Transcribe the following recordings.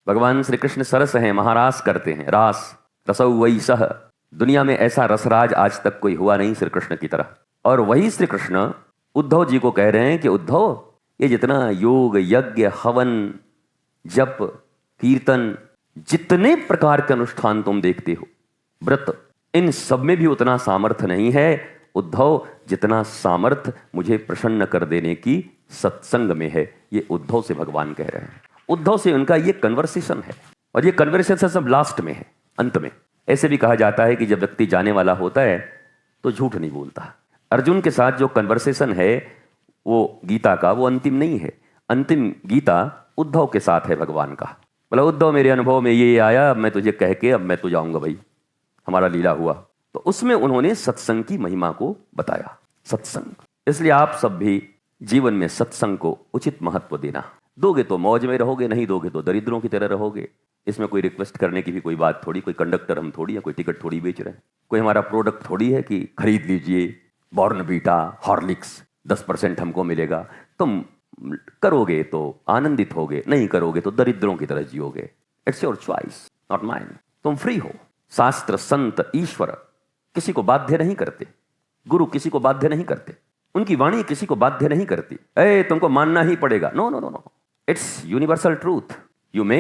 भगवान श्री कृष्ण सरस हैं, महारास करते हैं, रास रसौ वही सह। दुनिया में ऐसा रसराज आज तक कोई हुआ नहीं श्री कृष्ण की तरह। और वही श्री कृष्ण उद्धव जी को कह रहे हैं कि उद्धव, ये जितना योग यज्ञ हवन जप कीर्तन जितने प्रकार के अनुष्ठान तुम देखते हो, व्रत, इन सब में भी उतना सामर्थ्य नहीं है उद्धव जितना सामर्थ्य मुझे प्रसन्न कर देने की सत्संग में है। ये उद्धव से भगवान कह रहे हैं। उद्धव से उनका ये कन्वर्सेशन है, और ये कन्वर्सेशन सब लास्ट में है, अंत में। ऐसे भी कहा जाता है कि जब व्यक्ति जाने वाला होता है तो झूठ नहीं बोलता। अर्जुन के साथ जो कन्वर्सेशन है वो गीता का, वो अंतिम नहीं है। अंतिम गीता उद्धव के साथ है भगवान का। बोला उद्धव, मेरे अनुभव में ये आया, अब मैं तुझे कह के अब मैं तो जाऊंगा भाई, हमारा लीला हुआ। तो उसमें उन्होंने सत्संग की महिमा को बताया। सत्संग, इसलिए आप सब भी जीवन में सत्संग को उचित महत्व देना। दोगे तो मौज में रहोगे, नहीं दोगे तो दरिद्रों की तरह रहोगे। इसमें कोई रिक्वेस्ट करने की भी कोई बात थोड़ी, कोई कंडक्टर हम थोड़ी, या कोई टिकट थोड़ी बेच रहे हैं, कोई हमारा प्रोडक्ट थोड़ी है कि खरीद लीजिए बॉर्नवीटा हॉर्लिक्स 10% हमको मिलेगा। तुम करोगे तो आनंदित होगे, नहीं करोगे तो दरिद्रों की तरह जियोगे। It's your choice, not mine. तुम फ्री हो। शास्त्र संत ईश्वर किसी को बाध्य नहीं करते, गुरु किसी को बाध्य नहीं करते, उनकी वाणी किसी को बाध्य नहीं करती, तुमको मानना ही पड़ेगा। No no no no, it's universal truth, you may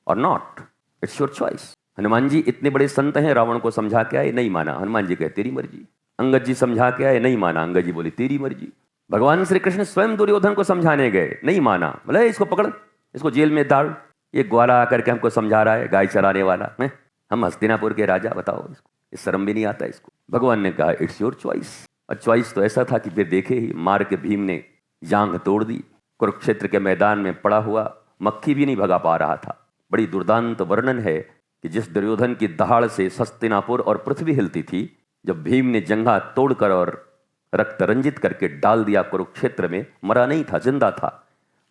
or not, it's your choice. Hanuman ji इतने बड़े संत हैं, रावण को समझा के आए, नहीं माना, हनुमान जी कहे तेरी मर्जी। अंगद जी समझा के आए, नहीं माना, अंगद जी बोले तेरी मर्जी। भगवान श्री कृष्ण स्वयं दुर्योधन को समझाने गए, नहीं माना, बोले इसको पकड़, इसको जेल में डाल, ये ग्वाला आकर के हमको समझा रहा है, गाय चराने वाला है, हम हस्तिनापुर के राजा, बताओ इसको, इस शर्म भी नहीं आता इसको। भगवान ने कहा इट्स योर चॉइस। और चॉइस तो ऐसा था कि फिर देखे ही, मार के भीम ने जांघ तोड़ दी। कुरुक्षेत्र के मैदान में पड़ा हुआ मक्खी भी नहीं भगा पा रहा था। बड़ी दुर्दांत वर्णन है कि जिस दुर्योधन की दहाड़ से हस्तिनापुर और पृथ्वी हिलती थी, जब भीम ने जंघा तोड़कर और रक्त रंजित करके डाल दिया कुरुक्षेत्र में, मरा नहीं था, जिंदा था।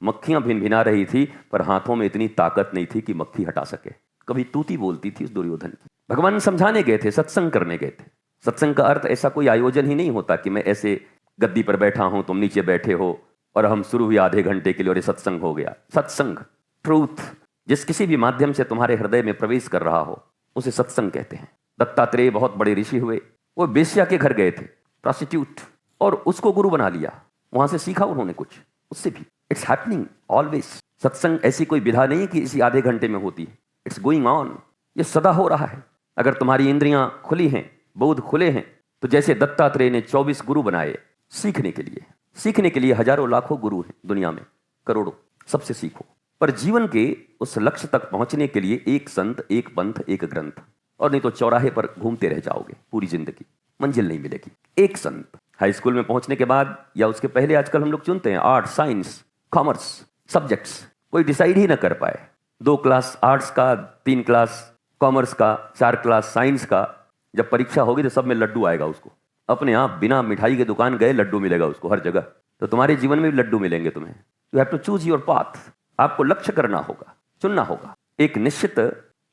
मक्खियां भिनभिना रही थी, पर हाथों में इतनी ताकत नहीं थी कि मक्खी हटा सके। कभी तूती बोलती थी उस दुर्योधन की। भगवान समझाने गए थे, सत्संग करने गए थे। सत्संग का अर्थ ऐसा कोई आयोजन ही नहीं होता कि मैं ऐसे गद्दी पर बैठा हूं, तुम नीचे बैठे हो और हम शुरू हुए आधे घंटे के लिए और ये सत्संग हो गया। सत्संग, ट्रूथ, जिस किसी भी माध्यम से तुम्हारे हृदय में प्रवेश कर रहा हो, उसे सत्संग कहते हैं। दत्तात्रेय बहुत बड़े ऋषि हुए, वो बेश्या के घर गए थे, प्रोस्टिट्यूट, और उसको गुरु बना लिया। वहां से सीखा उन्होंने कुछ, उससे भी। It's happening always. सत्संग ऐसी कोई विधा नहीं कि इसी आधे घंटे में होती है, इट्स गोइंग ऑन, ये सदा हो रहा है। अगर तुम्हारी इंद्रियां खुली हैं, बोध खुले हैं, तो जैसे दत्तात्रेय ने 24 गुरु बनाए सीखने के लिए। सीखने के लिए हजारों लाखों गुरु हैं दुनिया में, करोड़ों, सबसे सीखो। पर जीवन के उस लक्ष्य तक पहुंचने के लिए एक संत, एक पंथ, एक ग्रंथ, और नहीं तो चौराहे पर घूमते रह जाओगे पूरी जिंदगी, मंजिल नहीं मिलेगी। एक संत। हाई स्कूल में पहुंचने के बाद या उसके पहले आजकल हम लोग चुनते हैं आर्ट, साइंस, कॉमर्स सब्जेक्ट्स, कोई डिसाइड ही ना कर पाए। 2 क्लास आर्ट्स का, 3 क्लास कॉमर्स का, 4 क्लास साइंस का। जब परीक्षा होगी तो सब में लड्डू आएगा उसको, अपने आप बिना मिठाई की दुकान गए लड्डू मिलेगा उसको हर जगह। तो तुम्हारे जीवन में भी लड्डू मिलेंगे तुम्हें। You have to choose your path. आपको लक्ष्य करना होगा, चुनना होगा, एक निश्चित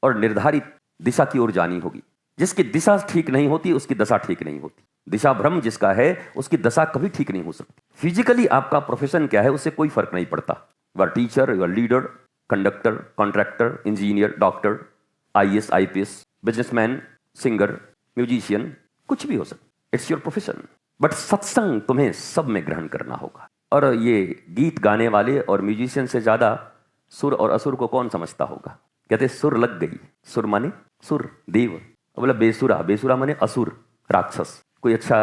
और निर्धारित दिशा की ओर जानी होगी। जिसकी दिशा ठीक नहीं होती उसकी दशा ठीक नहीं होती। दिशा भ्रम जिसका है उसकी दशा कभी ठीक नहीं हो सकती। फिजिकली आपका प्रोफेशन क्या है उससे कोई फर्क नहीं पड़ता। You are teacher, you are leader, conductor, contractor, engineer, doctor, IAS, IPS, businessman, singer, musician, कुछ भी हो सकता। It's your profession. बट सत्संग तुम्हें सब में ग्रहण करना होगा। और ये गीत गाने वाले और म्यूजिशियन से ज्यादा सुर और असुर को कौन समझता होगा। कहते सुर लग गई। सुर माने सुर, देव। बोला बेसुरा, बेसुरा माने असुर, राक्षस। कोई अच्छा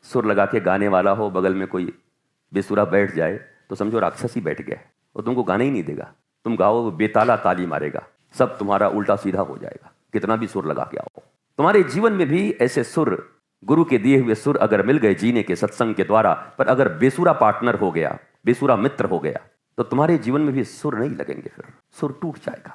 सुर लगा के गाने वाला हो, बगल में कोई बेसुरा बैठ जाए तो समझो राक्षस ही बैठ गया, वो तुमको गाने ही नहीं देगा। तुम गाओ वो बेताला ताली मारेगा, सब तुम्हारा उल्टा सीधा हो जाएगा, कितना भी सुर लगा के आओ। तुम्हारे जीवन में भी ऐसे सुर, गुरु के दिए हुए सुर अगर मिल गए जीने के सत्संग के द्वारा, पर अगर बेसुरा पार्टनर हो गया, बेसुरा मित्र हो गया, तो तुम्हारे जीवन में भी सुर नहीं लगेंगे, फिर सुर टूट जाएगा।